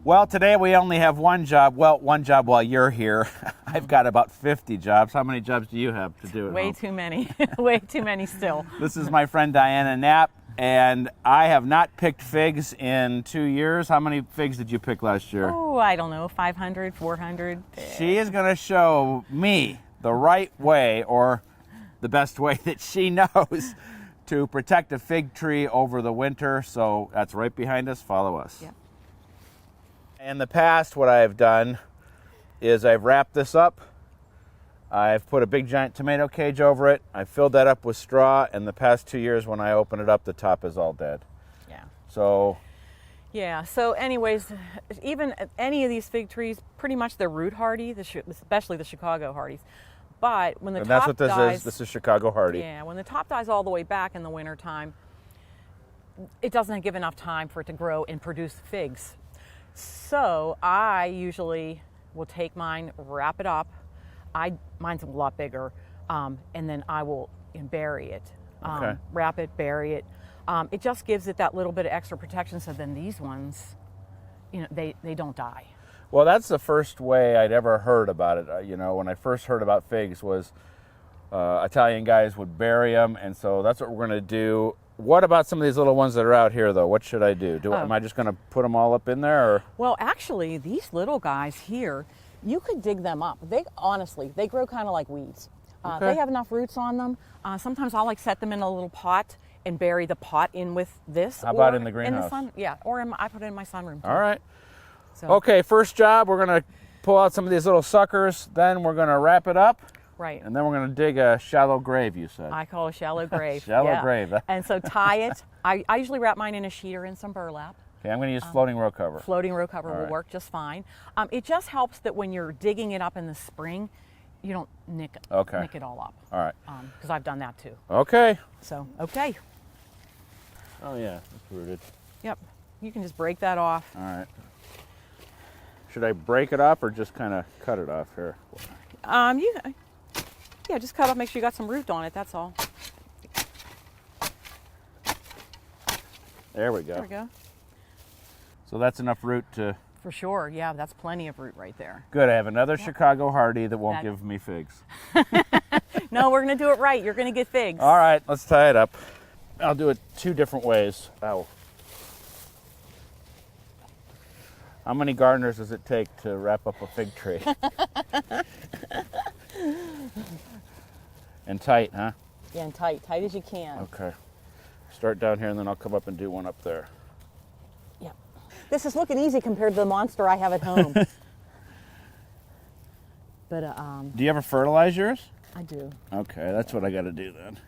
Well, today we only have one job. Well, one job while you're here. I've got about 50 jobs. How many jobs do you have to do at Way home? too many. Way too many still. This is my friend Diana Knapp, and I have not picked figs in 2 years. How many figs did you pick last year? Oh, I don't know, 500, 400. She is going to show me the right way, or the best way that she knows, to protect a fig tree over the winter. So that's right behind us. Follow us. Yep. In the past, what I've done is I've wrapped this up. I've put a big giant tomato cage over it. I filled that up with straw, and the past 2 years when I open it up, the top is all dead. Yeah. So Yeah, so anyways, even any of these fig trees, pretty much they're root hardy, especially the Chicago hardies. But when the and top that's what this dies, is. This is Chicago hardy. Yeah, when the top dies all the way back in the wintertime, it doesn't give enough time for it to grow and produce figs. So I usually will take mine, wrap it up. Mine's a lot bigger, and then I will bury it. Okay. Wrap it, bury it. It just gives it that little bit of extra protection. So then these ones, they don't die. Well, that's the first way I'd ever heard about it. When I first heard about figs was Italian guys would bury them, and so that's what we're going to do. What about some of these little ones that are out here, though? What should I do? Am I just going to put them all up in there? Or? Well, actually, these little guys here, you could dig them up. They grow kind of like weeds. Okay. They have enough roots on them. Sometimes I'll set them in a little pot and bury the pot in with this. How about in the greenhouse? I put it in my sunroom too. All right. So, Okay, first job, we're going to pull out some of these little suckers. Then we're going to wrap it up. right. And then we're going to dig a shallow grave, you said. I call it a shallow grave. Shallow yeah. grave. And so tie it. I usually wrap mine in a sheet or in some burlap. Okay, I'm going to use floating row cover. Floating row cover will right. work just fine. It just helps that when you're digging it up in the spring, you don't nick it all up. All right. Because I've done that too. Okay. So, okay. Oh, yeah, it's rooted. Yep. You can just break that off. All right. Should I break it off or just kind of cut it off here? Just cut off, make sure you got some root on it, that's all. There we go. There we go. So that's enough root to... For sure, yeah, that's plenty of root right there. Good, I have another Chicago hardy that won't give me figs. No, we're going to do it right. You're going to get figs. All right, let's tie it up. I'll do it 2 different ways. Ow. How many gardeners does it take to wrap up a fig tree? And tight, huh? Yeah, and tight as you can. Okay. Start down here and then I'll come up and do one up there. Yeah. This is looking easy compared to the monster I have at home. But Do you ever fertilize yours? I do. Okay, that's what I got to do then.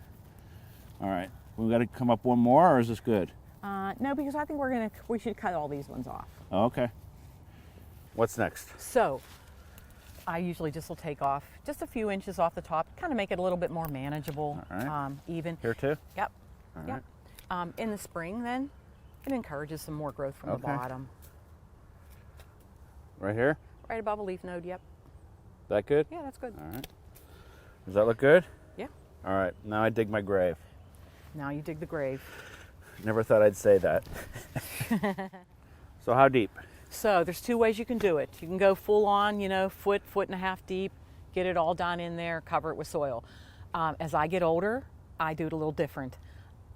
All right. We got to come up one more, or is this good? No, because I think we should cut all these ones off. Oh, okay. What's next? So, I usually just will take off just a few inches off the top, kind of make it a little bit more manageable, All right. even. Here too? Yep. All Yep. In the spring, then, it encourages some more growth from the Okay. bottom. Right here? Right above a leaf node, yep. That good? Yeah, that's good. All right. Does that look good? Yeah. All right. Now I dig my grave. Now you dig the grave. Never thought I'd say that. So how deep? So there's 2 ways you can do it. You can go full on, foot and a half deep, get it all done in there, cover it with soil. As I get older, I do it a little different.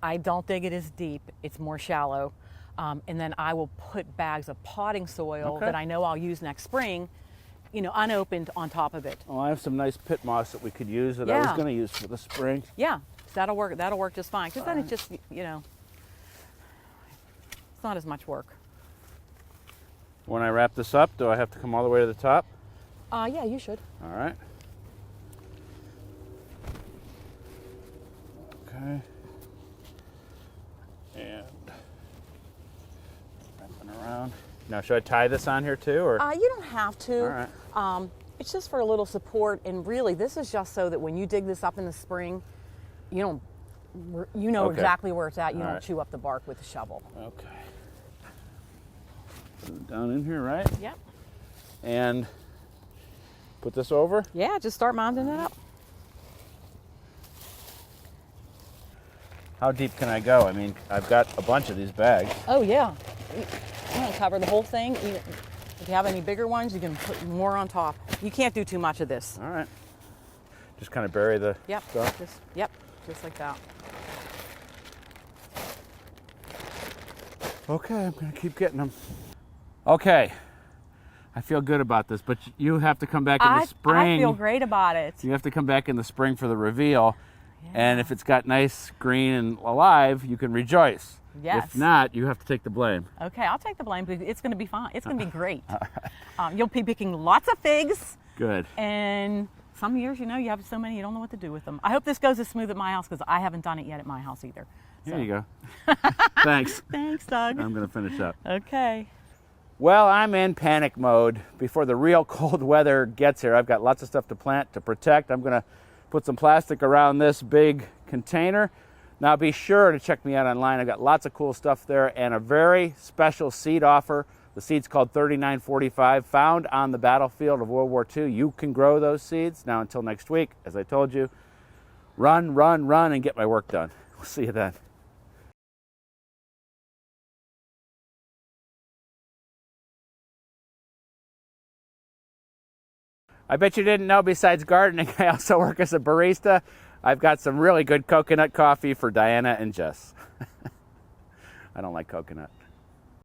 I don't dig it as deep, it's more shallow. And then I will put bags of potting soil Okay. that I know I'll use next spring, unopened on top of it. Oh, I have some nice pit moss that we could use that I was Yeah. going to use for the spring. Yeah, that'll work just fine. Because then it just, it's not as much work. When I wrap this up, do I have to come all the way to the top? Yeah, you should. All right. Okay. And wrapping around. Now, should I tie this on here too, or? You don't have to. All right. It's just for a little support, and really, this is just so that when you dig this up in the spring, you know Okay. exactly where it's at. You All don't right. chew up the bark with the shovel. Okay. Put it down in here, right? Yep. And put this over. Yeah, just start mounding it up. How deep can I go? I mean, I've got a bunch of these bags. Oh yeah. You want to cover the whole thing? If you have any bigger ones, you can put more on top. You can't do too much of this. All right. Just kind of bury the stuff. Just like that. Okay, I'm going to keep getting them. Okay. I feel good about this, but you have to come back in the spring. I feel great about it. You have to come back in the spring for the reveal. Yeah. And if it's got nice green and alive, you can rejoice. Yes. If not, you have to take the blame. Okay, I'll take the blame, but it's going to be fine. It's going to be great. You'll be picking lots of figs. Good. And some years, you know, you have so many, you don't know what to do with them. I hope this goes as smooth at my house because I haven't done it yet at my house either. Here you go. Thanks. Thanks, Doug. I'm going to finish up. Okay. Well, I'm in panic mode before the real cold weather gets here. I've got lots of stuff to plant, to protect. I'm going to put some plastic around this big container. Now be sure to check me out online. I've got lots of cool stuff there and a very special seed offer. The seed's called 3945, found on the battlefield of World War II. You can grow those seeds. Now until next week, as I told you, run, run, run, and get my work done. We'll see you then. I bet you didn't know, besides gardening, I also work as a barista. I've got some really good coconut coffee for Diana and Jess. I don't like coconut.